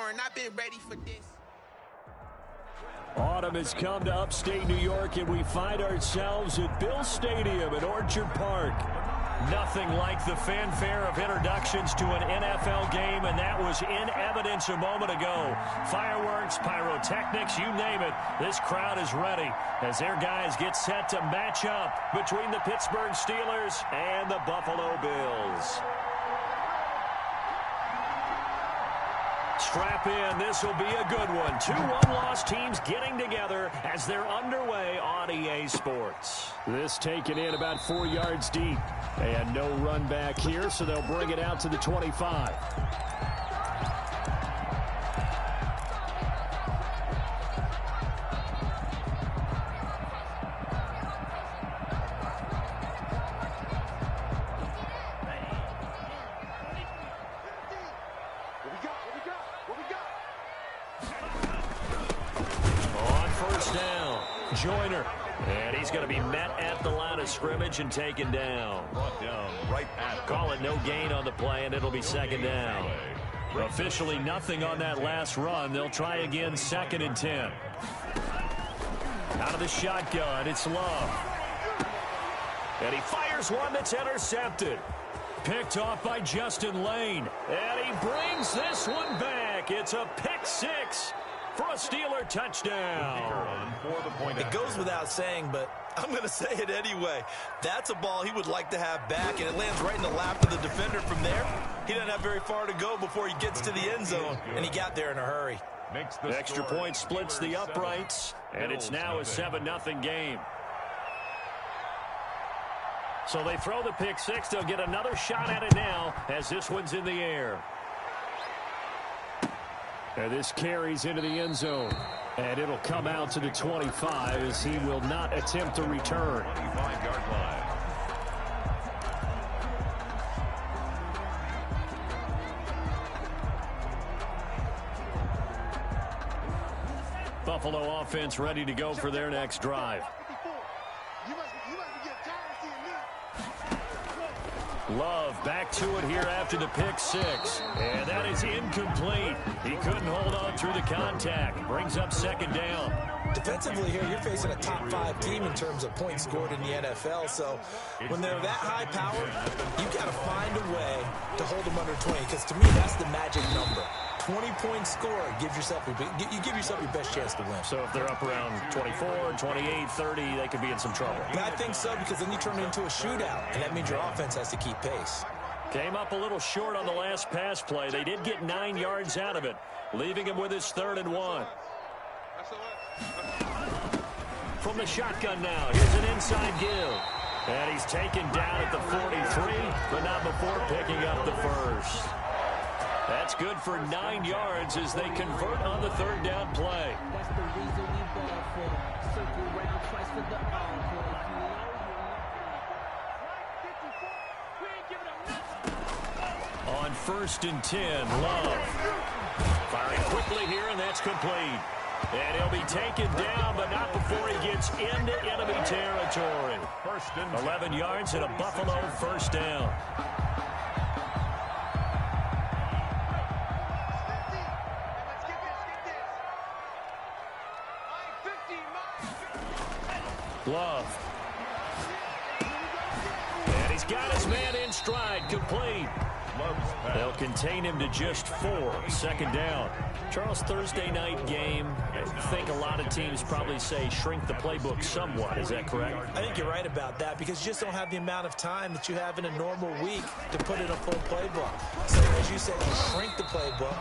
and I've been ready for this. Autumn has come to upstate New York, and we find ourselves at Bill Stadium in Orchard Park. Nothing like the fanfare of introductions to an NFL game, and that was in evidence a moment ago. Fireworks, pyrotechnics, you name it. This crowd is ready as their guys get set to match up between the Pittsburgh Steelers and the Buffalo Bills. Strap in. This will be a good one. Two one-loss teams getting together as they're underway on EA Sports. This taken in about 4 yards deep. And no run back here, so they'll bring it out to the 25. Joyner, and he's going to be met at the line of scrimmage and taken down. Call it no gain on the play, and it'll be second down. Officially nothing on that last run. They'll try again, 2nd and 10. Out of the shotgun, it's Love. And he fires one that's intercepted. Picked off by Justin Lane. And he brings this one back. It's a pick six for a Steeler touchdown. It goes without saying, but I'm going to say it anyway. That's a ball he would like to have back, and it lands right in the lap of the defender from there. He doesn't have very far to go before he gets to the end zone, and he got there in a hurry. The extra point splits the uprights, and it's now a 7-0 game. So they throw the pick six. They'll get another shot at it now as this one's in the air. And this carries into the end zone. And it'll come out to the 25 as he will not attempt to return. 25-yard line. Buffalo offense ready to go for their next drive. Love back to it here after the pick six. And that is incomplete. He couldn't hold on through the contact. Brings up second down. Defensively here, you're facing a top 5 team in terms of points scored in the NFL. So when they're that high powered, you've got to find a way to hold them under 20. Because to me, that's the magic number. 20-point score, you give yourself your best chance to win. So if they're up around 24, 28, 30, they could be in some trouble. I think so, because then you turn it into a shootout, and that means your offense has to keep pace. Came up a little short on the last pass play. They did get 9 yards out of it, leaving him with his 3rd and 1. From the shotgun now, here's an inside give. And he's taken down at the 43, but not before picking up the first. That's good for 9 yards as they convert on the 3rd down play. On 1st and 10, Love. Firing quickly here, and that's complete. And he'll be taken down, but not before he gets into enemy territory. 11 yards and a Buffalo 1st down. Love. And he's got his man in stride, complete. They'll contain him to just 4, 2nd down. Charles, Thursday night game, I think a lot of teams probably say shrink the playbook somewhat. Is that correct? I think you're right about that because you just don't have the amount of time that you have in a normal week to put in a full playbook. So as you said, you shrink the playbook.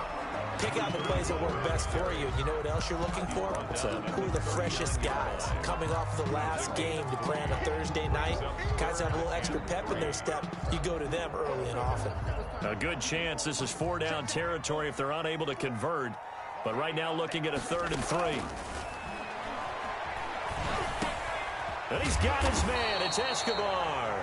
Pick out the plays that work best for you. You know what else you're looking for? Who are the freshest guys coming off the last game to play on a Thursday night? Guys have a little extra pep in their step. You go to them early and often. A good chance this is 4-down territory if they're unable to convert. But right now looking at a 3rd and 3. And he's got his man. It's Escobar.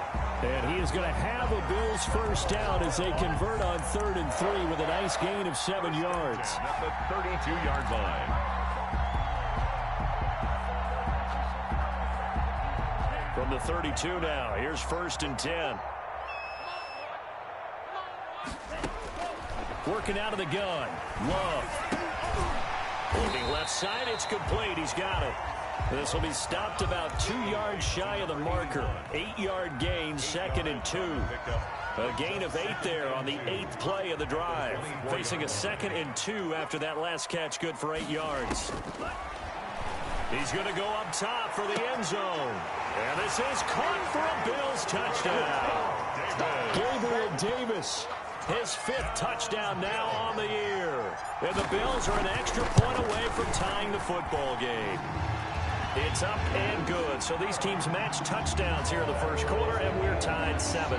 And he is going to have a Bills 1st down as they convert on 3rd and 3 with a nice gain of 7 yards. At the 32-yard line. From the 32 now, here's 1st and 10. Working out of the gun. Love. Looking left side, it's complete. He's got it. This will be stopped about 2 yards shy of the marker. 8-yard gain, 2nd and 2. A gain of 8 there on the 8th play of the drive. Facing a 2nd and 2 after that last catch, good for 8 yards. He's going to go up top for the end zone. And this is caught for a Bills touchdown. Gabriel Davis, his 5th touchdown now on the year. And the Bills are an extra point away from tying the football game. It's up and good. So these teams match touchdowns here in the first quarter, and we're tied 7-7.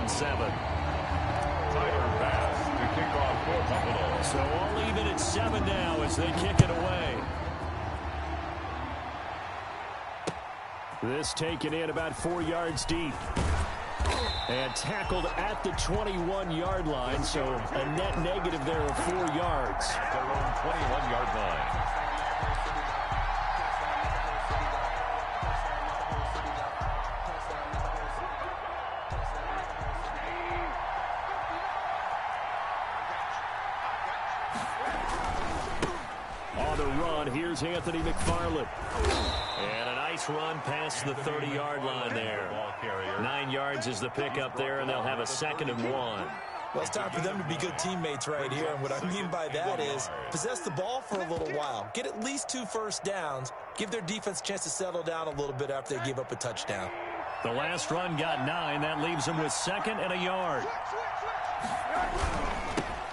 Tyler pass to kick off for Buffalo. So all even at 7 now as they kick it away. This taken in about 4 yards deep. And tackled at the 21-yard line, so a net negative there of 4 yards. Their own 21-yard line. On the run, here's Anthony McFarland. And a nice run past the 30-yard line there. 9 yards is the pickup there, and they'll have a 2nd and 1. Well, it's time for them to be good teammates right here. And what I mean by that is possess the ball for a little while. Get at least 2 first downs. Give their defense a chance to settle down a little bit after they give up a touchdown. The last run got 9. That leaves them with 2nd and a yard.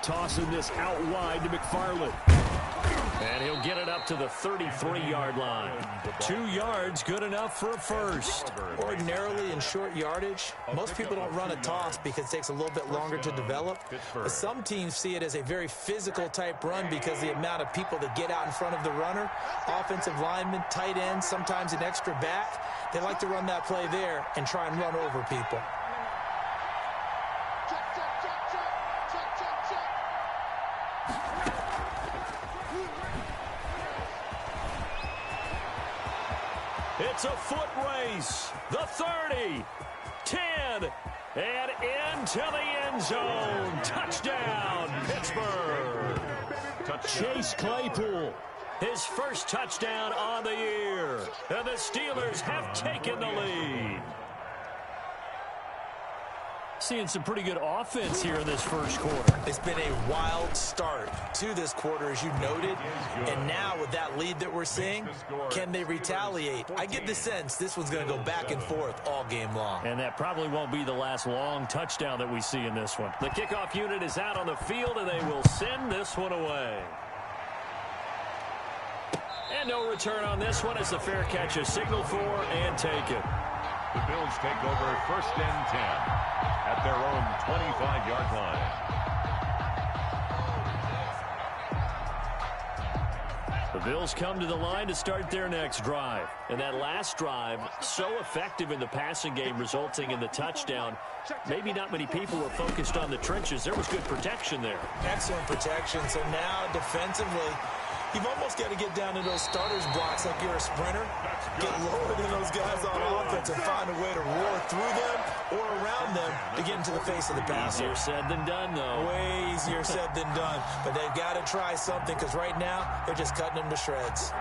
Tossing this out wide to McFarland. And he'll get it up to the 33-yard line. 2 yards, good enough for a first. Ordinarily in short yardage, most people don't run a toss because it takes a little bit longer to develop. But some teams see it as a very physical type run because the amount of people that get out in front of the runner, offensive linemen, tight ends, sometimes an extra back, they like to run that play there and try and run over people. It's a foot race. The 30, 10, and into the end zone. Touchdown, Pittsburgh. Chase Claypool, his first touchdown on the year. And the Steelers have taken the lead. Seeing some pretty good offense here in this first quarter. It's been a wild start to this quarter, as you noted. And now with that lead that we're seeing, can they retaliate? I get the sense this one's going to go back and forth all game long. And that probably won't be the last long touchdown that we see in this one. The kickoff unit is out on the field, and they will send this one away. And no return on this one as the fair catch is signaled for and taken. The Bills take over 1st and 10 at their own 25-yard line. The Bills come to the line to start their next drive. And that last drive, so effective in the passing game, resulting in the touchdown. Maybe not many people were focused on the trenches. There was good protection there. Excellent protection. So now defensively, you've almost got to get down to those starters blocks like you're a sprinter. Get lower than those guys on offense and find a way to roar through them or around them to get into the face of the passer. Easier said than done, though. Way easier said than done. But they've got to try something because right now they're just cutting them to shreds.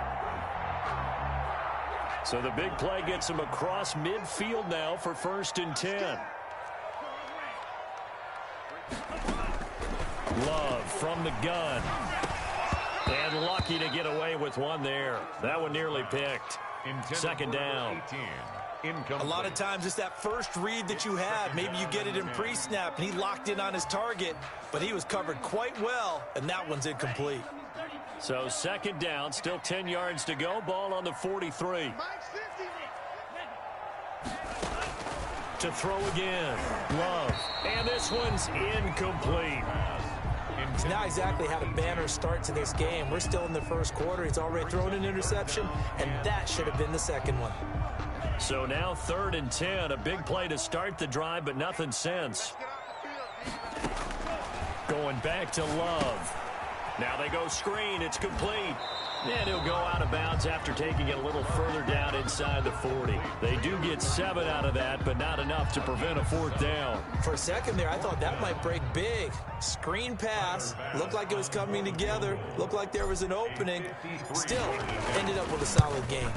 So the big play gets them across midfield now for 1st and 10. Love from the gun. And lucky to get away with one there. That one nearly picked. 2nd down. A lot of times it's that first read that you have. Maybe you get it in pre-snap, and he locked in on his target, but he was covered quite well, and that one's incomplete. So 2nd down, still 10 yards to go. Ball on the 43. To throw again. Love. And this one's incomplete. He's not exactly had a banner start to this game. We're still in the first quarter. He's already thrown an interception, and that should have been the second one. So now 3rd and 10. A big play to start the drive, but nothing since. Going back to Love. Now they go screen. It's complete. And he'll go out of bounds after taking it a little further down inside the 40. They do get 7 out of that, but not enough to prevent a 4th down. For a second there, I thought that might break big. Screen pass. Looked like it was coming together. Looked like there was an opening. Still, ended up with a solid game.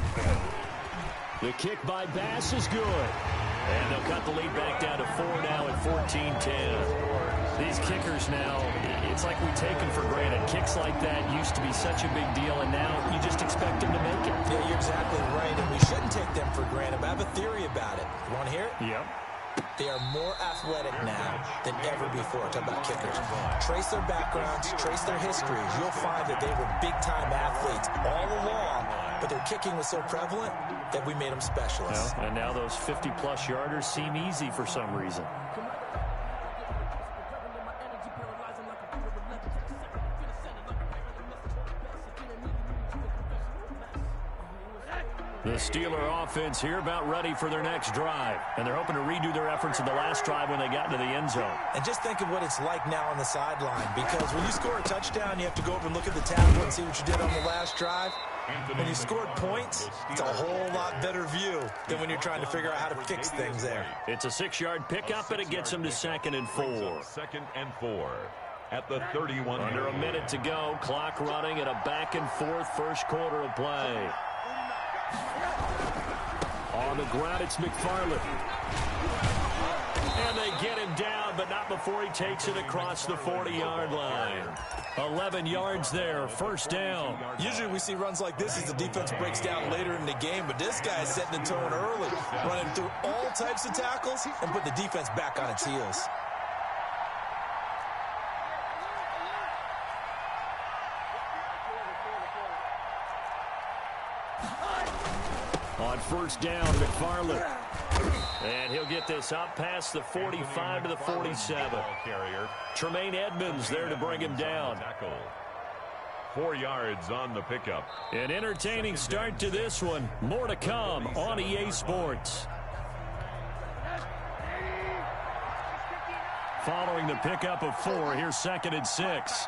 The kick by Bass is good. And they'll cut the lead back down to 4 now at 14-10. These kickers now, it's like we take them for granted. Kicks like that used to be such a big deal, and now you just expect them to make it. Yeah, you're exactly right, and we shouldn't take them for granted. But I have a theory about it. You want to hear it? Yep. They are more athletic now than ever before. Talk about kickers. Trace their backgrounds, trace their histories. You'll find that they were big-time athletes all along, but their kicking was so prevalent that we made them specialists. And now those 50-plus yarders seem easy for some reason. The Steeler offense here about ready for their next drive. And they're hoping to redo their efforts in the last drive when they got into the end zone. And just think of what it's like now on the sideline. Because when you score a touchdown, you have to go over and look at the tackle and see what you did on the last drive. When you scored points, it's a whole lot better view than when you're trying to figure out how to fix things there. It's a 6-yard pickup, and it gets them to 2nd and 4. 2nd and 4 at the 31. Under a minute to go. Clock running at a back-and-forth first quarter of play. On the ground, it's McFarland. And they get him down, but not before he takes it across the 40-yard line. 11 yards there, 1st down. Usually we see runs like this as the defense breaks down later in the game, but this guy is setting the tone early, running through all types of tackles and put the defense back on its heels. On 1st down, McFarland. And he'll get this up past the 45 to the 47. Tremaine Edmonds there to bring him down. 4 yards on the pickup. An entertaining start to this one. More to come on EA Sports. Following the pickup of 4, here's 2nd and 6.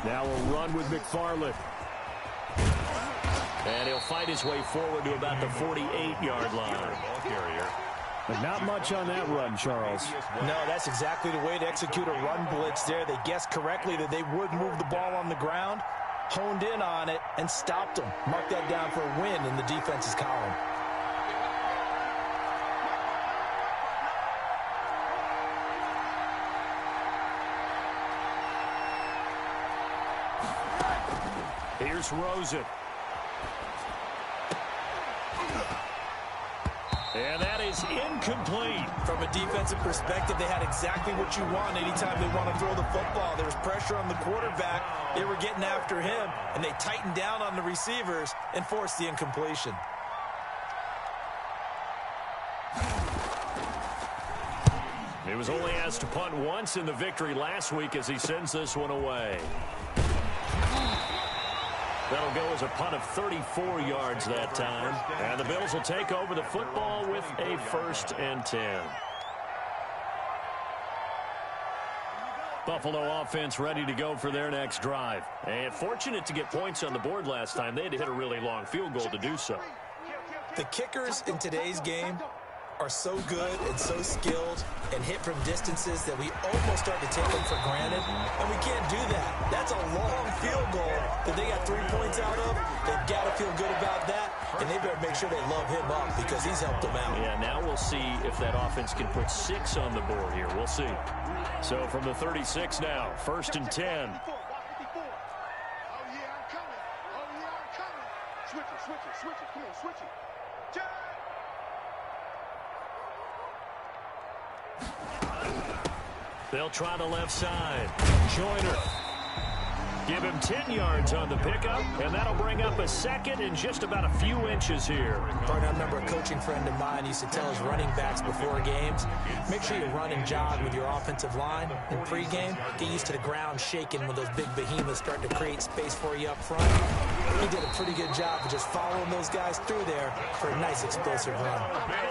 Now we'll run with McFarland. And he'll fight his way forward to about the 48-yard line. But not much on that run, Charles. No, that's exactly the way to execute a run blitz there. They guessed correctly that they would move the ball on the ground, honed in on it, and stopped them. Mark that down for a win in the defense's column. Here's Rosen. And that is incomplete. From a defensive perspective, they had exactly what you want anytime they want to throw the football. There was pressure on the quarterback. They were getting after him, and they tightened down on the receivers and forced the incompletion. He was only asked to punt once in the victory last week as he sends this one away. That'll go as a punt of 34 yards that time. And the Bills will take over the football with a 1st and 10. Buffalo offense ready to go for their next drive. And fortunate to get points on the board last time. They had to hit a really long field goal to do so. The kickers in today's game are so good and so skilled and hit from distances that we almost start to take them for granted, and we can't do that. That's a long field goal that they got 3 points out of. They've got to feel good about that, and they better make sure they love him up because he's helped them out. Yeah, now we'll see if that offense can put 6 on the board here. We'll see. So from the 36 now, 1st and 10. Oh, yeah, I'm coming. Oh, yeah, I'm coming. Switch it, switch it, switch it. Come on, switch it. They'll try the left side. Joyner. Give him 10 yards on the pickup, and that'll bring up a 2nd and just about a few inches here. Partner, I remember a coaching friend of mine used to tell his running backs before games, make sure you run and jog with your offensive line in pregame. Get used to the ground shaking when those big behemoths start to create space for you up front. He did a pretty good job of just following those guys through there for a nice explosive run.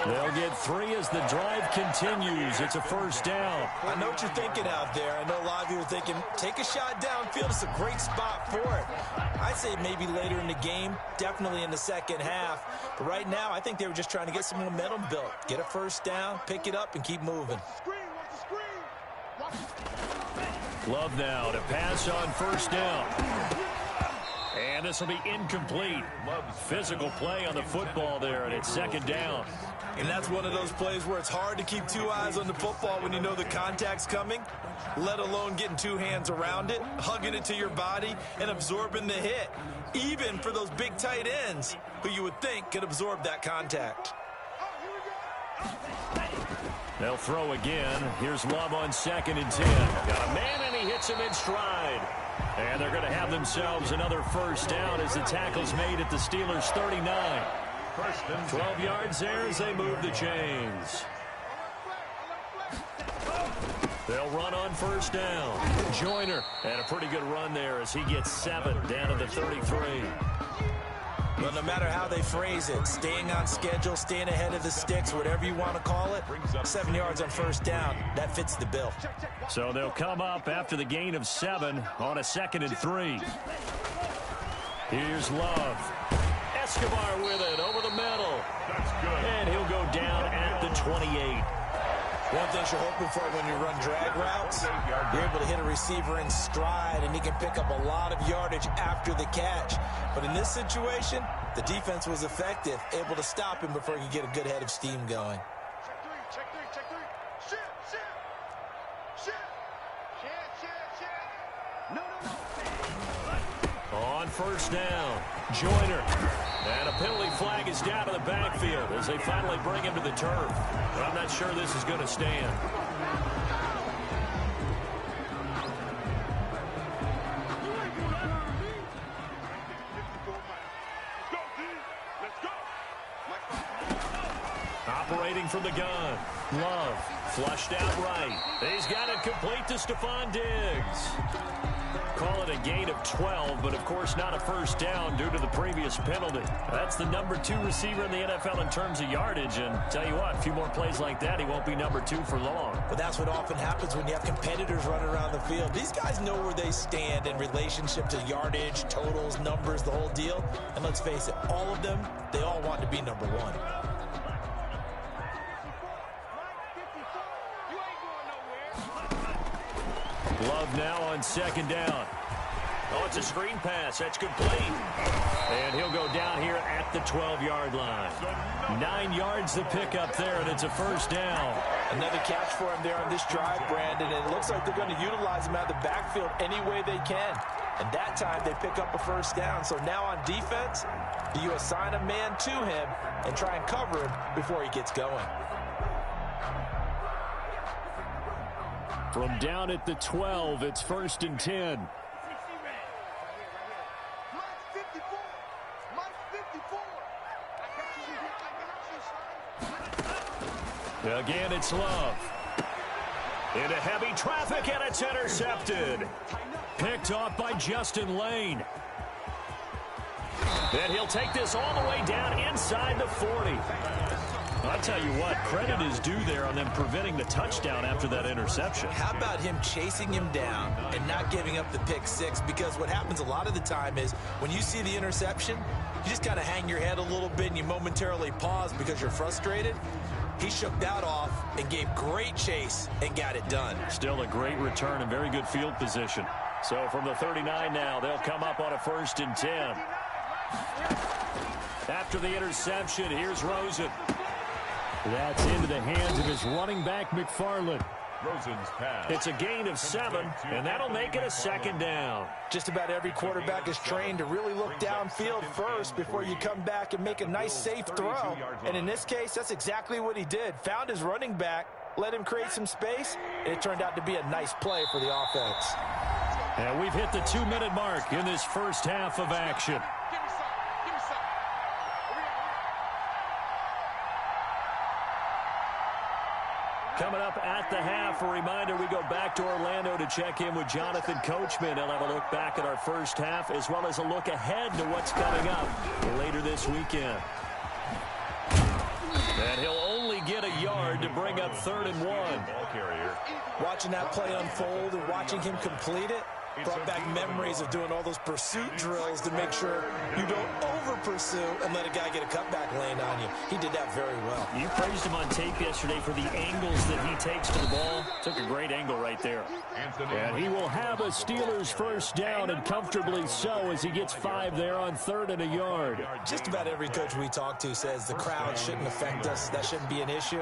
They'll get 3 as the drive continues. It's a first down. I know what you're thinking out there. I know a lot of you are thinking, take a shot downfield. It's a great spot for it. I'd say maybe later in the game, definitely in the second half. But right now, I think they were just trying to get some momentum built. Get a first down, pick it up, and keep moving. Love now to pass on first down. And this will be incomplete. Physical play on the football there, and it's second down. And that's one of those plays where it's hard to keep 2 eyes on the football when you know the contact's coming, let alone getting 2 hands around it, hugging it to your body, and absorbing the hit, even for those big tight ends who you would think could absorb that contact. They'll throw again. Here's Love on 2nd and 10. Got a man, and he hits him in stride. And they're going to have themselves another first down as the tackle's made at the Steelers' 39. 12 yards there as they move the chains. They'll run on first down. Joyner, and a pretty good run there as he gets 7 down to the 33. Well, no matter how they phrase it, staying on schedule, staying ahead of the sticks, whatever you want to call it, 7 yards on first down, that fits the bill. So they'll come up after the gain of 7 on a 2nd and 3. Here's Love. Escobar with it over the middle. That's good. And he'll go down at the 28. One thing you're hoping for when you run drag routes, you're able to hit a receiver in stride, and he can pick up a lot of yardage after the catch. But in this situation, the defense was effective, able to stop him before he could get a good head of steam going. Check three. Shit. No. On first down, Joyner. And a penalty flag is down to the backfield as they finally bring him to the turf. But I'm not sure this is going to stand. Operating from the gun. Love flushed out right. He's got it complete to Stephon Diggs. Call it a gain of 12, but of course not a first down due to the previous penalty. That's the number 2 receiver in the NFL in terms of yardage, and tell you what, a few more plays like that, he won't be number 2 for long. But that's what often happens when you have competitors running around the field. These guys know where they stand in relationship to yardage, totals, numbers, the whole deal. And let's face it, all of them, they all want to be number 1. Love now on 2nd down. Oh, it's a screen pass. That's complete. And he'll go down here at the 12-yard line. 9 yards to pick up there, and it's a first down. Another catch for him there on this drive, Brandon, and it looks like they're going to utilize him out of the backfield any way they can. And that time they pick up a first down. So now on defense, you assign a man to him and try and cover him before he gets going. From down at the 12, it's 1st and 10. Again, it's Love. Into heavy traffic, and it's intercepted. Picked off by Justin Lane. And he'll take this all the way down inside the 40. I'll tell you what, credit is due there on them preventing the touchdown after that interception. How about him chasing him down and not giving up the pick 6? Because what happens a lot of the time is when you see the interception, you just kind of hang your head a little bit and you momentarily pause because you're frustrated. He shook that off and gave great chase and got it done. Still a great return and very good field position. So from the 39 now, they'll come up on a 1st and 10. After the interception, here's Rosen. That's into the hands of his running back, McFarland. Rosen's pass. It's a gain of 7, and that'll make it a 2nd down. Just about every quarterback is trained to really look downfield first before you come back and make a nice, safe throw. And in this case, that's exactly what he did. Found his running back, let him create some space, and it turned out to be a nice play for the offense. And we've hit the 2-minute mark in this first half of action. Coming up at the half, a reminder we go back to Orlando to check in with Jonathan Coachman. He'll have a look back at our first half as well as a look ahead to what's coming up later this weekend. And he'll only get a yard to bring up 3rd and 1. Ball carrier. Watching that play unfold and watching him complete it brought back memories of doing all those pursuit drills to make sure you don't over-pursue and let a guy get a cutback lane on you. He did that very well. You praised him on tape yesterday for the angles that he takes to the ball. Took a great angle right there. And he will have a Steelers first down, and comfortably so, as he gets 5 there on 3rd and a yard. Just about every coach we talk to says the crowd shouldn't affect us. That shouldn't be an issue.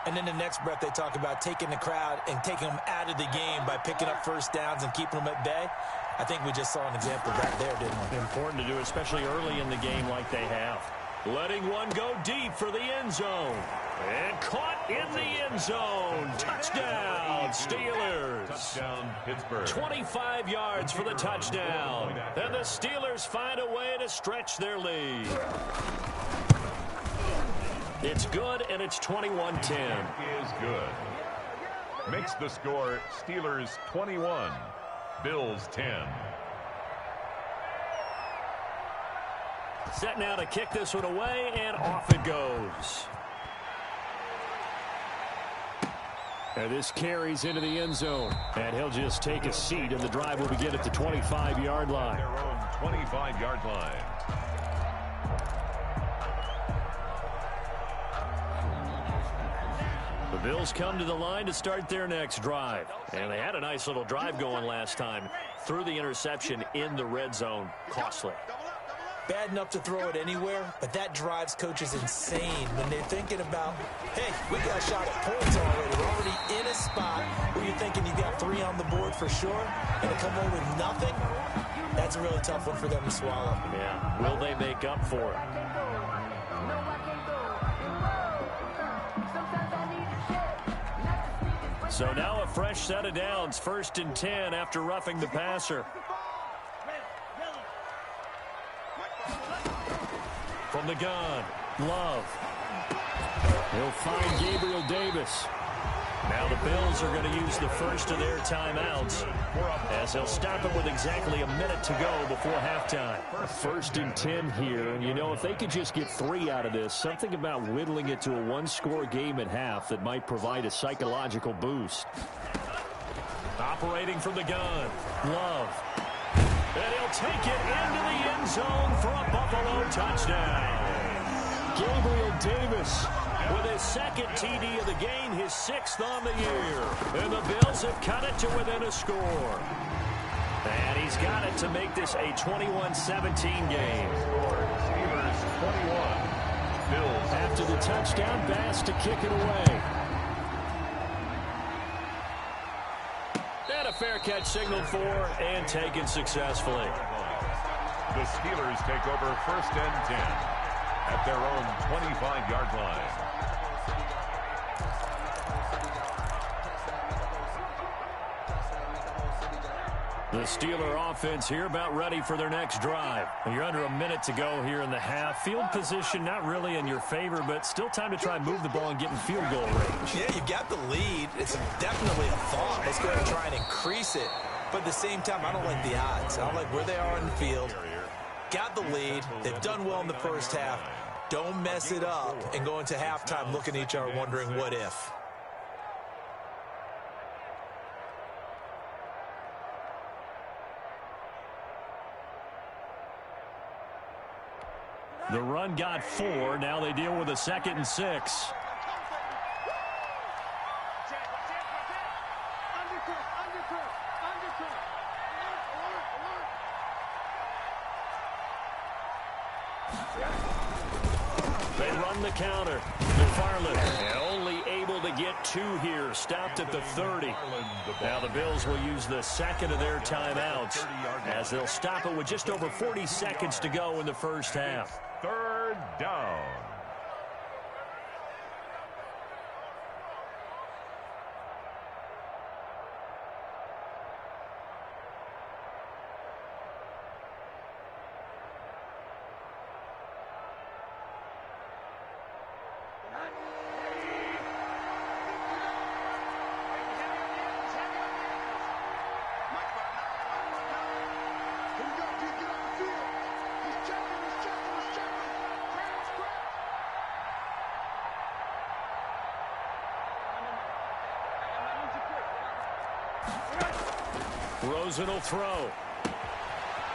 And in the next breath, they talk about taking the crowd and taking them out of the game by picking up first downs and keeping them at bay. I think we just saw an example of that there, didn't we? Important to do, especially early in the game like they have. Letting one go deep for the end zone. And caught in the end zone. Touchdown, Steelers. Touchdown, Pittsburgh. 25 yards for the touchdown. And the Steelers find a way to stretch their lead. It's good, and it's 21-10. Is good. Makes the score Steelers 21, Bills 10. Set now to kick this one away, and off it goes. And this carries into the end zone. And he'll just take a seat, and the drive will begin at the 25-yard line. Their own 25-yard line. The Bills come to the line to start their next drive. And they had a nice little drive going last time. Threw the interception in the red zone. Costly. Bad enough to throw it anywhere, but that drives coaches insane when they're thinking about, hey, we got a shot at points already. We're already in a spot where you're thinking you got 3 on the board for sure, and to come away with nothing, that's a really tough one for them to swallow. Yeah. Will they make up for it? So now a fresh set of downs. 1st and 10 after roughing the passer. From the gun, Love. He'll find Gabriel Davis. Now the Bills are going to use the first of their timeouts as they'll stop it with exactly a minute to go before halftime. 1st and 10 here, and you know, if they could just get 3 out of this, something about whittling it to a 1-score game at half that might provide a psychological boost. Operating from the gun, Love. And he'll take it into the end zone for a Buffalo touchdown. Gabriel Davis with his 2nd TD of the game, his 6th on the year. And the Bills have cut it to within a score. And he's got it to make this a 21-17 game. Steelers 21, Bills. After the touchdown, Bass to kick it away. And a fair catch signaled for and taken successfully. The Steelers take over 1st and 10 at their own 25-yard line. The Steeler offense here about ready for their next drive. You're under a minute to go here in the half. Field position not really in your favor, but still time to try and move the ball and get in field goal range. Yeah, you've got the lead. It's definitely a thought. Let's go ahead and try and increase it. But at the same time, I don't like the odds. I don't like where they are in the field. Got the lead. They've done well in the first half. Don't mess it up and go into halftime looking at each other wondering what if. The run got 4. Now they deal with a 2nd and 6. They run the counter. McFarland only able to get 2 here. Stopped at the 30. Now the Bills will use the 2nd of their timeouts as they'll stop it with just over 40 seconds to go in the first half. 3rd down. Rosen will throw.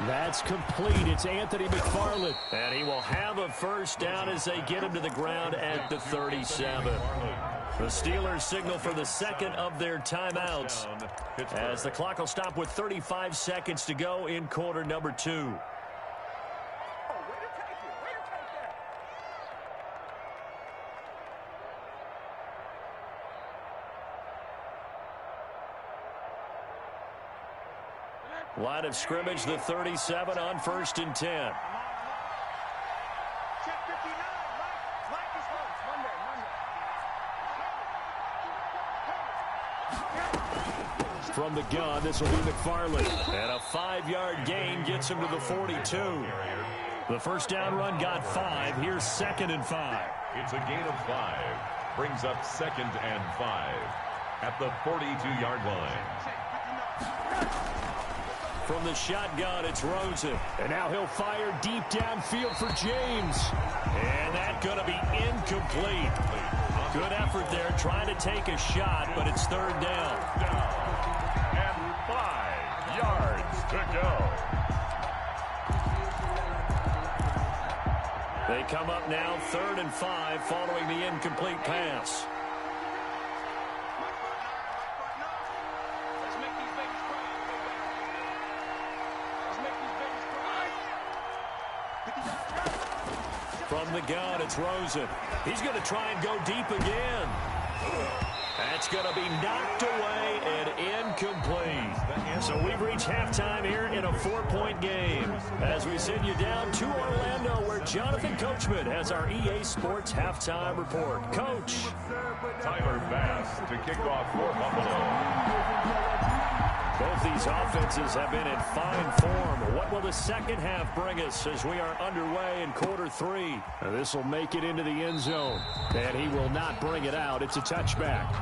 That's complete. It's Anthony McFarland. And he will have a first down as they get him to the ground at the 37. The Steelers signal for the second of their timeouts as the clock will stop with 35 seconds to go in quarter number 2. Line of scrimmage, the 37 on 1st and 10. From the gun, this will be McFarland. And a 5-yard gain gets him to the 42. The first down run got 5. Here's 2nd and 5. It's a gain of 5. Brings up 2nd and 5 at the 42-yard line. From the shotgun, it's Rosen. And now he'll fire deep downfield for James. And that's going to be incomplete. Good effort there, trying to take a shot, but it's 3rd down. And 5 yards to go. They come up now 3rd and 5 following the incomplete pass. From the gun, it's Rosen. He's going to try and go deep again. That's going to be knocked away and incomplete. So we've reached halftime here in a 4-point game as we send you down to Orlando where Jonathan Coachman has our EA Sports halftime report. Coach. Tyler Bass to kick off for Buffalo. Both these offenses have been in fine form. What will the second half bring us as we are underway in quarter 3? This will make it into the end zone. And he will not bring it out. It's a touchback.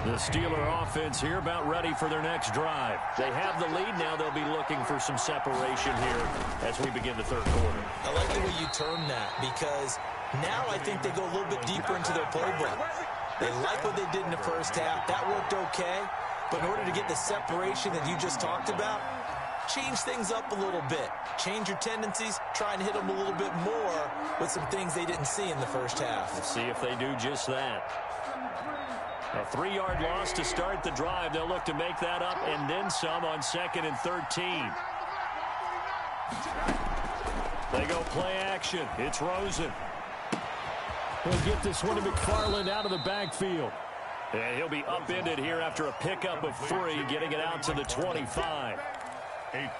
The Steeler offense here about ready for their next drive. They have the lead now. They'll be looking for some separation here as we begin the 3rd quarter. I like the way you term that because now I think they go a little bit deeper into their playbook. They like what they did in the first half. That worked okay. But in order to get the separation that you just talked about, change things up a little bit. Change your tendencies. Try and hit them a little bit more with some things they didn't see in the first half. Let's see if they do just that. A 3-yard loss to start the drive. They'll look to make that up and then some on 2nd and 13. They go play action. It's Rosen. He'll get this one to McFarland out of the backfield. And he'll be upended here after a pickup of 3, getting it out to the 25.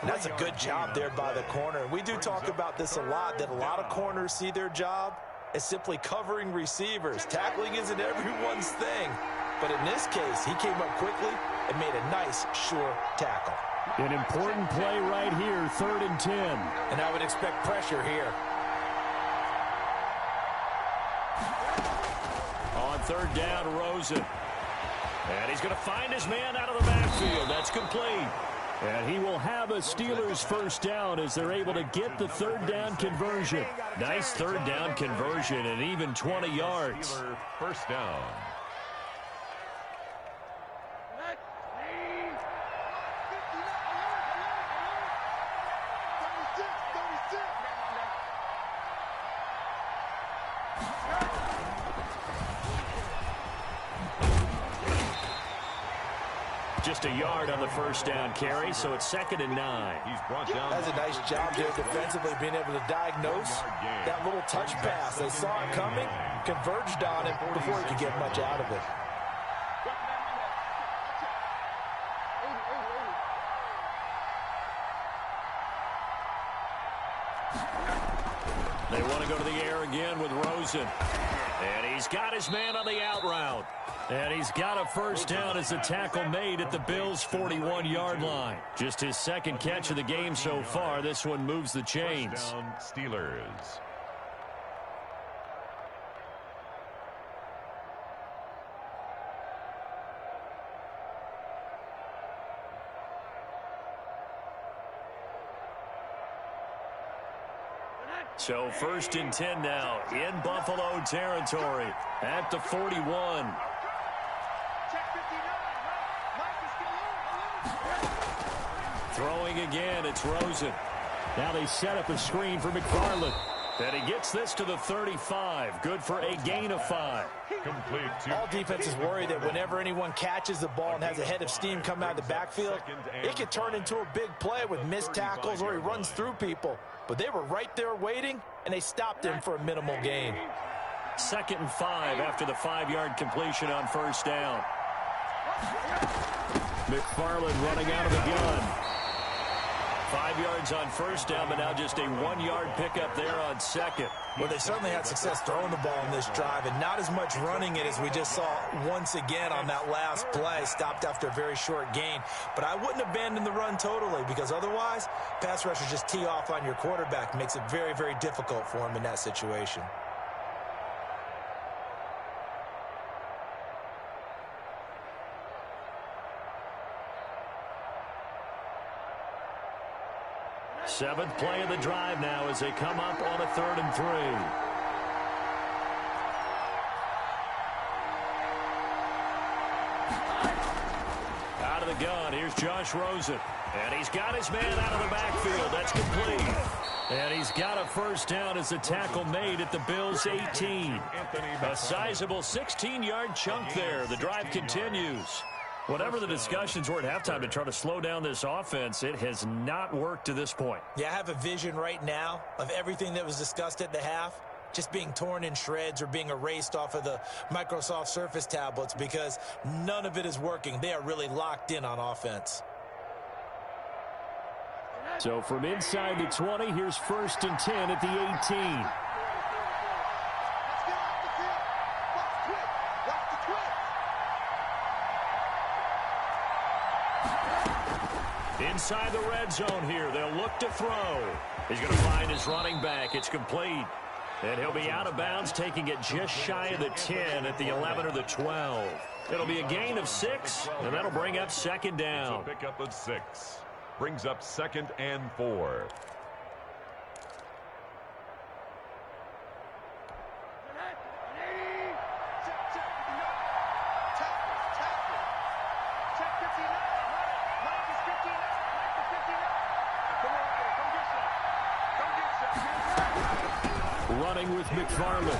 That's a good job there by the corner. We do talk about this a lot, that a lot of corners see their job as simply covering receivers. Tackling isn't everyone's thing. But in this case, he came up quickly and made a nice, sure tackle. An important play right here, 3rd and 10. And I would expect pressure here. On 3rd down, Rosen. And he's going to find his man out of the backfield. That's complete. And he will have a Steelers first down as they're able to get the 3rd down conversion. Nice 3rd down conversion and even 20 yards. Steeler first down. Just a yard on the first down carry, so it's 2nd and 9. He's brought down. That's a nice job there defensively, being able to diagnose that little touch pass. They saw it coming, converged on it before he could get much out of it. They want to go to the air again with Rosen. And he's got his man on the out route. And he's got a first down as the tackle made at the Bills' 41-yard line. Just his 2nd catch of the game so far. This one moves the chains. First down, Steelers. So 1st and 10 now in Buffalo territory at the 41. Throwing again, it's Rosen. Now they set up a screen for McFarland. And he gets this to the 35. Good for a gain of 5. Complete. All defenses worry that whenever anyone catches the ball and has a head of steam come out of the backfield, it could turn into a big play with missed tackles or he runs through people. But they were right there waiting, and they stopped him for a minimal gain. 2nd and 5 after the 5-yard completion on 1st down. McFarland running out of the gun. 5 yards on 1st down, but now just a 1-yard pickup there on 2nd. Well, they certainly had success throwing the ball in this drive, and not as much running it as we just saw once again on that last play. Stopped after a very short gain. But I wouldn't abandon the run totally, because otherwise, pass rushers just tee off on your quarterback. Makes it very, very difficult for him in that situation. Seventh play of the drive now as they come up on a 3rd and 3. Out of the gun, here's Josh Rosen. And he's got his man out of the backfield. That's complete. And he's got a 1st down as the tackle made at the Bills' 18. A sizable 16-yard chunk there. The drive continues. Whatever the discussions were at halftime to try to slow down this offense, it has not worked to this point. Yeah, I have a vision right now of everything that was discussed at the half just being torn in shreds or being erased off of the Microsoft Surface tablets because none of it is working. They are really locked in on offense. So from inside the 20, here's 1st and 10 at the 18. Inside the red zone here. They'll look to throw. He's going to find his running back. It's complete. And he'll be out of bounds, taking it just shy of the 10 at the 11 or the 12. It'll be a gain of 6, and that'll bring up 2nd down. Pick up of 6. Brings up 2nd and 4. Running with McFarland.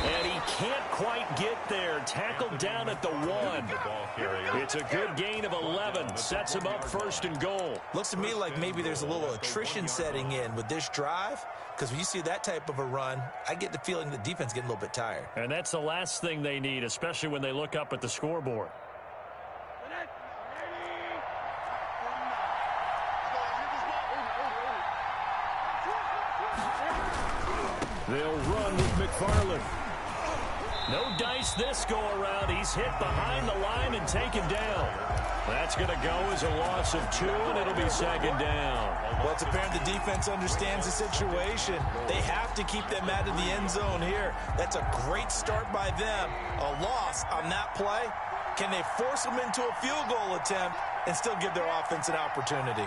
And he can't quite get there. Tackled down at the 1. It's a good gain of 11. Sets him up 1st and goal. Looks to me like maybe there's a little attrition setting in with this drive, because when you see that type of a run, I get the feeling the defense getting a little bit tired. And that's the last thing they need, especially when they look up at the scoreboard. They'll run with McFarland. No dice this go-around. He's hit behind the line and taken down. That's going to go as a loss of 2, and it'll be 2nd down. Well, it's apparent the defense understands the situation. They have to keep them out of the end zone here. That's a great start by them. A loss on that play. Can they force them into a field goal attempt and still give their offense an opportunity?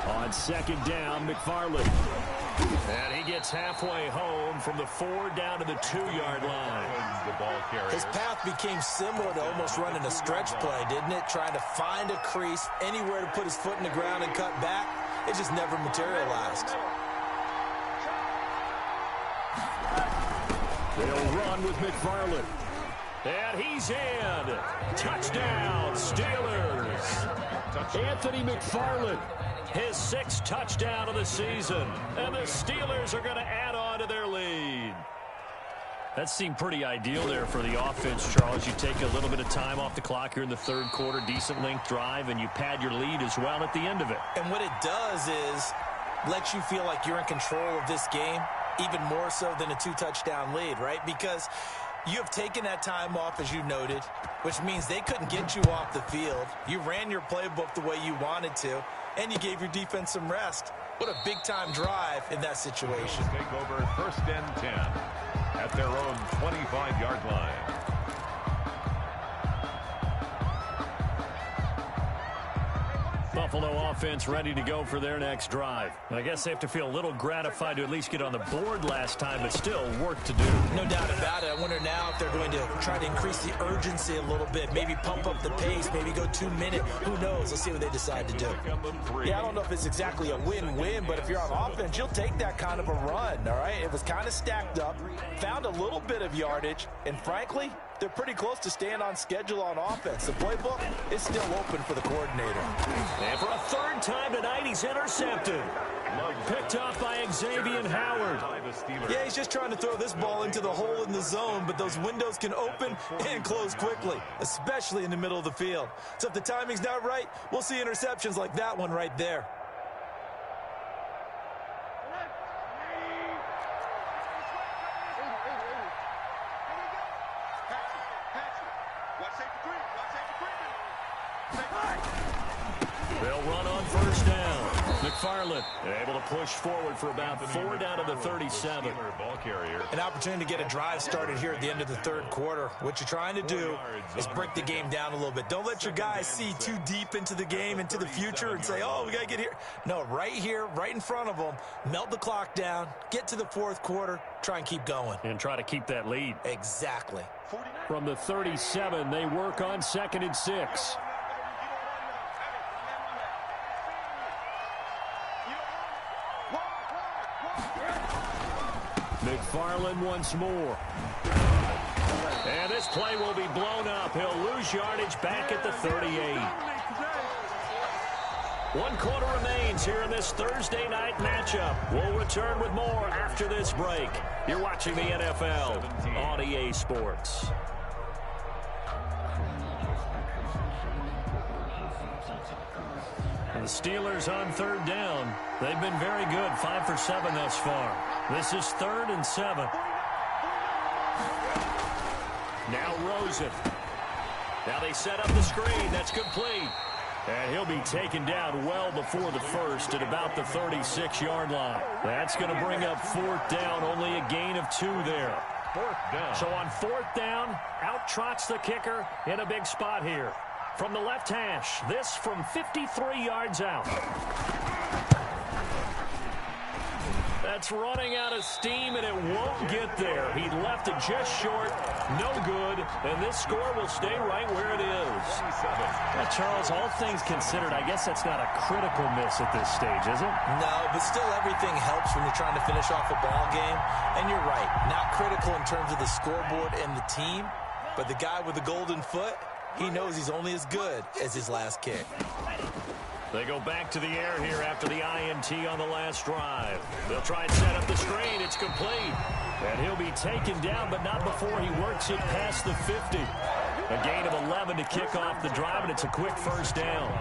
On 2nd down, McFarland. And he gets halfway home from the 4 down to the 2-yard line. His path became similar to almost running a stretch play, didn't it? Trying to find a crease, anywhere to put his foot in the ground and cut back. It just never materialized. They'll run with McFarland. And he's in. Touchdown, Steelers. Anthony McFarland, his 6th touchdown of the season. And the Steelers are going to add on to their lead. That seemed pretty ideal there for the offense, Charles. You take a little bit of time off the clock here in the 3rd quarter, decent length drive, and you pad your lead as well at the end of it. And what it does is lets you feel like you're in control of this game, even more so than a 2-touchdown lead, right? Because you have taken that time off, as you noted, which means they couldn't get you off the field. You ran your playbook the way you wanted to, and you gave your defense some rest. What a big-time drive in that situation. Take over 1st and 10 at their own 25-yard line. Buffalo offense ready to go for their next drive. I guess they have to feel a little gratified to at least get on the board last time, but still work to do. No doubt about it. I wonder now if they're going to try to increase the urgency a little bit, maybe pump up the pace, maybe go 2 minute. Who knows? Let's see what they decide to do. Yeah, I don't know if it's exactly a win-win, but if you're on offense, you'll take that kind of a run, all right? It was kind of stacked up, found a little bit of yardage, and frankly, they're pretty close to staying on schedule on offense. The playbook is still open for the coordinator. And for a third time tonight, he's intercepted. Picked off by Xavier Howard. Yeah, he's just trying to throw this ball into the hole in the zone, but those windows can open and close quickly, especially in the middle of the field. So if the timing's not right, we'll see interceptions like that one right there. They'll run on first down. McFarland able to push forward for about 4 down to the 37. An opportunity to get a drive started here at the end of the third quarter. What you're trying to do is break the game down a little bit. Don't let your guys see too deep into the game, into the future, and say, oh, we got to get here. No, right here, right in front of them, melt the clock down, get to the fourth quarter, try and keep going. And try to keep that lead. Exactly. From the 37, they work on 2nd and 6. McFarland once more. And this play will be blown up. He'll lose yardage back at the 38. 1 quarter remains here in this Thursday night matchup. We'll return with more after this break. You're watching the NFL on EA Sports. And the Steelers on 3rd down. They've been very good, 5 for 7 thus far. This is 3rd and 7. Now Rosen. Now they set up the screen. That's complete. And he'll be taken down well before the first at about the 36-yard line. That's going to bring up 4th down, only a gain of 2 there. 4th down. So on 4th down, out trots the kicker in a big spot here. From the left hash, this from 53 yards out. That's running out of steam, and it won't get there. He left it just short, no good, and this score will stay right where it is. Well, Charles, all things considered, I guess that's not a critical miss at this stage, is it? No, but still everything helps when you're trying to finish off a ball game. And you're right, not critical in terms of the scoreboard and the team, but the guy with the golden foot, he knows he's only as good as his last kick. They go back to the air here after the INT on the last drive. They'll try and set up the screen. It's complete. And he'll be taken down, but not before he works it past the 50. A gain of 11 to kick off the drive, and it's a quick first down.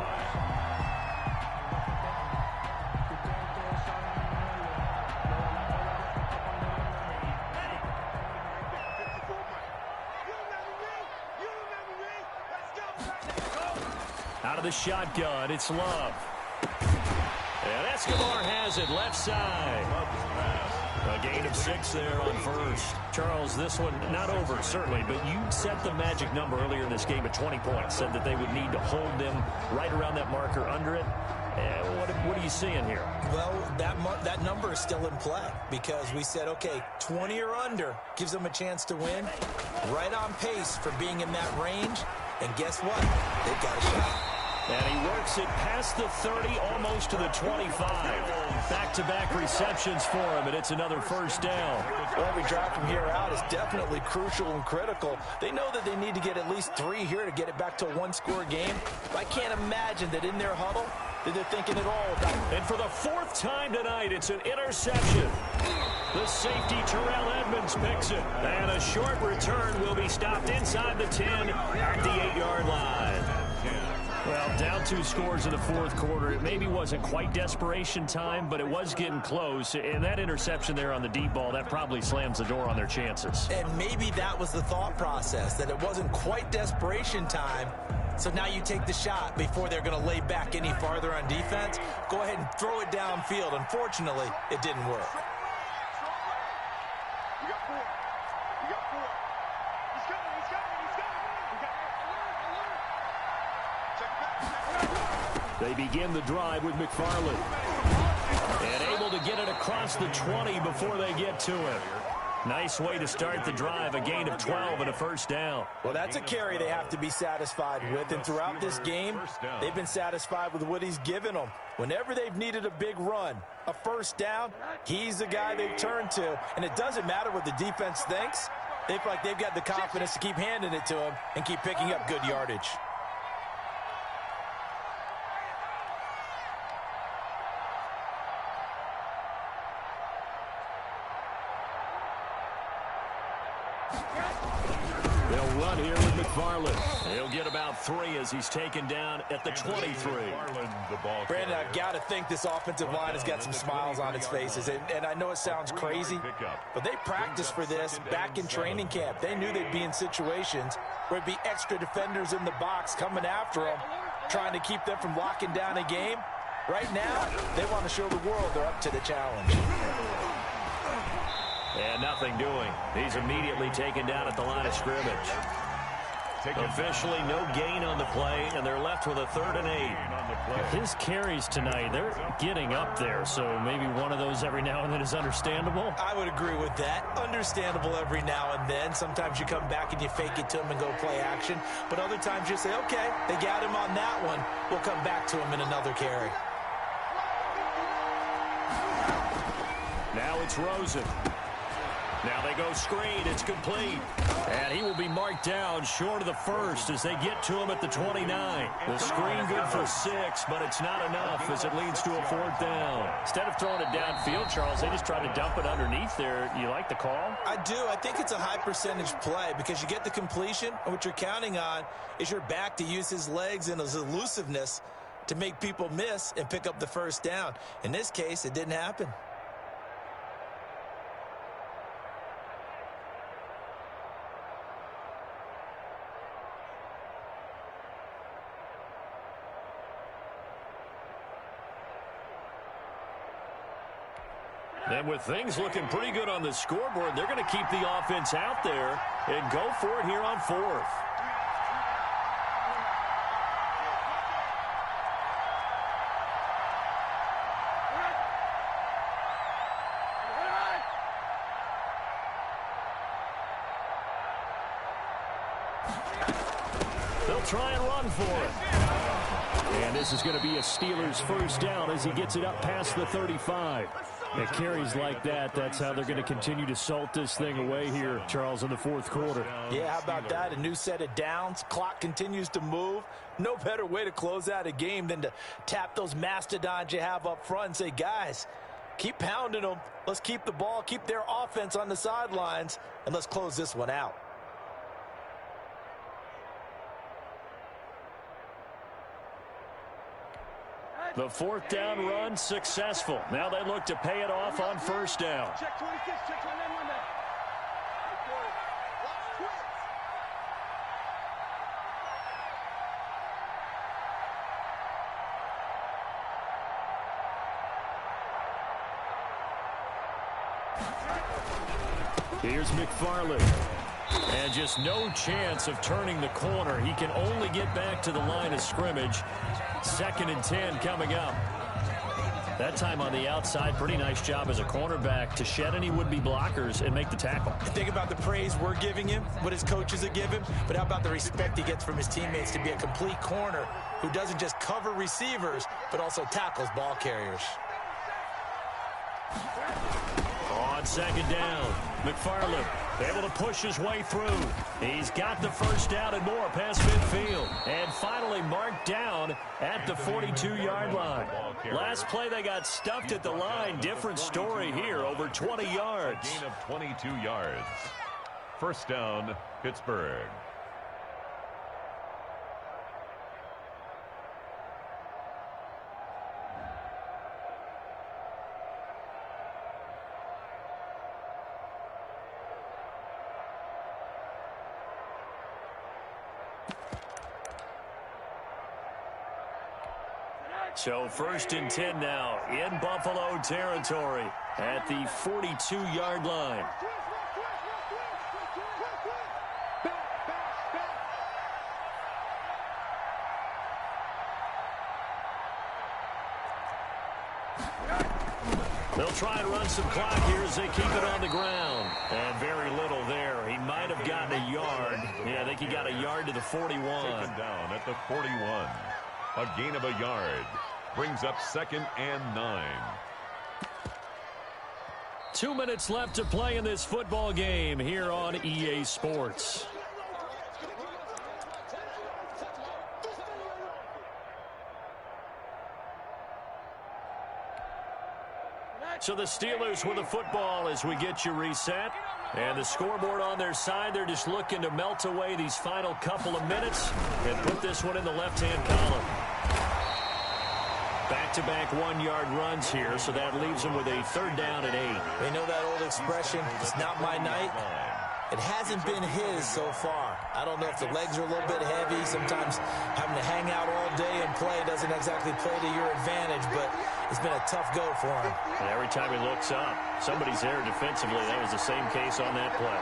Out of the shotgun, it's Love. And Escobar has it left side. A gain of 6 there on first. Charles, this one not over, certainly, but you set the magic number earlier in this game at 20 points. Said that they would need to hold them right around that marker under it. What are you seeing here? Well, that number is still in play because we said, okay, 20 or under gives them a chance to win. Right on pace for being in that range. And guess what? They've got a shot. And he works it past the 30, almost to the 25. Back-to-back receptions for him, and it's another first down. Well, every drive from here out is definitely crucial and critical. They know that they need to get at least 3 here to get it back to a one-score game. But I can't imagine that in their huddle that they're thinking at all about it. And for the 4th time tonight, it's an interception. The safety, Terrell Edmonds, picks it. And a short return will be stopped inside the 10 at the 8-yard line. Well, down 2 scores in the 4th quarter. It maybe wasn't quite desperation time, but it was getting close. And that interception there on the deep ball, that probably slams the door on their chances. And maybe that was the thought process, that it wasn't quite desperation time. So now you take the shot before they're going to lay back any farther on defense. Go ahead and throw it downfield. Unfortunately, it didn't work. You got 4. You got 4. He's coming. He's coming. He's coming. We got 4. They begin the drive with McFarland. And able to get it across the 20 before they get to it. Nice way to start the drive, a gain of 12 and a first down. Well, that's a carry they have to be satisfied with, and throughout this game, they've been satisfied with what he's given them. Whenever they've needed a big run, a first down, he's the guy they've turned to, and it doesn't matter what the defense thinks. They feel like they've got the confidence to keep handing it to him and keep picking up good yardage. They'll run here with McFarland. He'll get about 3 as he's taken down at the 23. Brandon, I've got to think this offensive line has got some smiles on its faces. And I know it sounds crazy, but they practiced for this back in training camp. They knew they'd be in situations where it'd be extra defenders in the box coming after them, trying to keep them from locking down a game. Right now, they want to show the world they're up to the challenge. And nothing doing. He's immediately taken down at the line of scrimmage. Officially no gain on the play, and they're left with a 3rd and 8. His carries tonight, they're getting up there, so maybe one of those every now and then is understandable. I would agree with that. Understandable every now and then. Sometimes you come back and you fake it to him and go play action. But other times you say, okay, they got him on that one. We'll come back to him in another carry. Now it's Rosen. Now they go screen. It's complete. And he will be marked down short of the first as they get to him at the 29. The screen good for 6, but it's not enough as it leads to a 4th down. Instead of throwing it downfield, Charles, they just tried to dump it underneath there. You like the call? I do. I think it's a high percentage play because you get the completion, and what you're counting on is your back to use his legs and his elusiveness to make people miss and pick up the first down. In this case, it didn't happen. And with things looking pretty good on the scoreboard, they're going to keep the offense out there and go for it here on 4th. They'll try and run for it. And this is going to be a Steelers first down as he gets it up past the 35. It carries like that. That's how they're going to continue to salt this thing away here, Charles, in the 4th quarter. Yeah, how about that? A new set of downs. Clock continues to move. No better way to close out a game than to tap those mastodons you have up front and say, guys, keep pounding them. Let's keep the ball, keep their offense on the sidelines, and let's close this one out. The 4th down run successful. Now they look to pay it off on first down. Check 26, check 191 there. Here's McFarland. And just no chance of turning the corner. He can only get back to the line of scrimmage. 2nd and 10 coming up. That time on the outside, pretty nice job as a cornerback to shed any would-be blockers and make the tackle. Think about the praise we're giving him, what his coaches are giving him, but how about the respect he gets from his teammates to be a complete corner who doesn't just cover receivers, but also tackles ball carriers. On 2nd down, McFarland able to push his way through. He's got the first down and more past midfield. And finally marked down at the 42-yard line. Last play they got stuffed at the line. Different story here, over 20 yards. Gain of 22 yards. First down, Pittsburgh. So 1st and 10 now in Buffalo territory at the 42-yard line. They'll try and run some clock here as they keep it on the ground. And very little there. He might have gotten a yard. Yeah, I think he got a yard to the 41. Taken down at the 41. A gain of a yard. Brings up 2nd and 9. 2 minutes left to play in this football game here on EA Sports. So the Steelers with the football as we get you reset. And the scoreboard on their side, they're just looking to melt away these final couple of minutes and put this one in the left-hand column. Back-to-back one-yard runs here, so that leaves them with a 3rd down and 8. They know that old expression, it's not my night. It hasn't been his so far. I don't know if the legs are a little bit heavy. Sometimes having to hang out all day and play doesn't exactly play to your advantage, but it's been a tough go for him. And every time he looks up, somebody's there defensively. That was the same case on that play.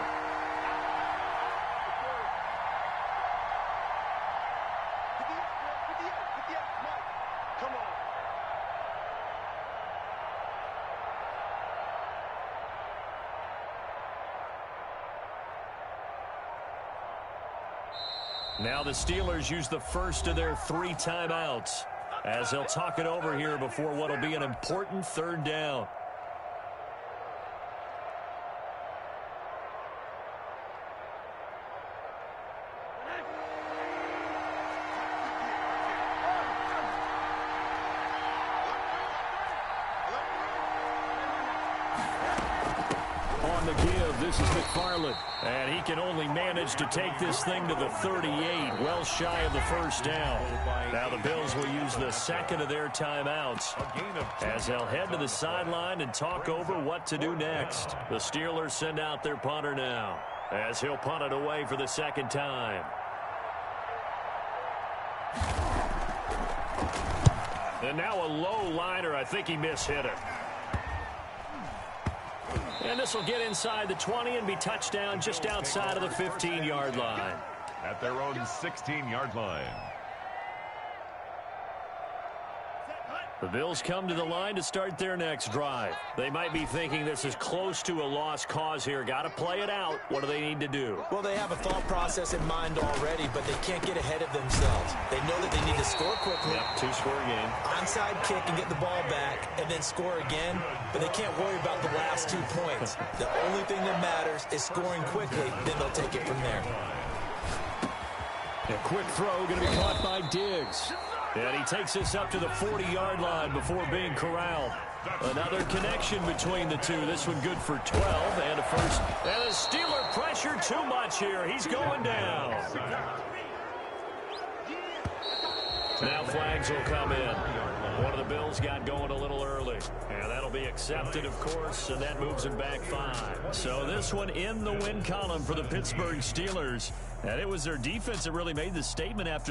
Come on. Now the Steelers use the first of their 3 timeouts as they'll talk it over here before what will be an important 3rd down. On the give, this is McFarland. And he can only manage to take this thing to the 38, well shy of the 1st down. Now the Bills will use the 2nd of their timeouts as they'll head to the sideline and talk over what to do next. The Steelers send out their punter now as he'll punt it away for the 2nd time. And now a low liner. I think he mishit it. And this will get inside the 20 and be touchdown just outside of the 15-yard line. At their own 16-yard line. The Bills come to the line to start their next drive. They might be thinking this is close to a lost cause here. Got to play it out. What do they need to do? Well, they have a thought process in mind already, but they can't get ahead of themselves. They know that they need to score quickly. Yep, 2-score game. Onside kick and get the ball back and then score again, but they can't worry about the last 2 points. The only thing that matters is scoring quickly, then they'll take it from there. A quick throw going to be caught by Diggs. And he takes this up to the 40-yard line before being corralled. Another connection between the two. This one good for 12 and a first. And the Steeler pressure too much here. He's going down. Now flags will come in. One of the Bills got going a little early. And that'll be accepted, of course, and that moves him back 5. So this one in the win column for the Pittsburgh Steelers. And it was their defense that really made the statement after the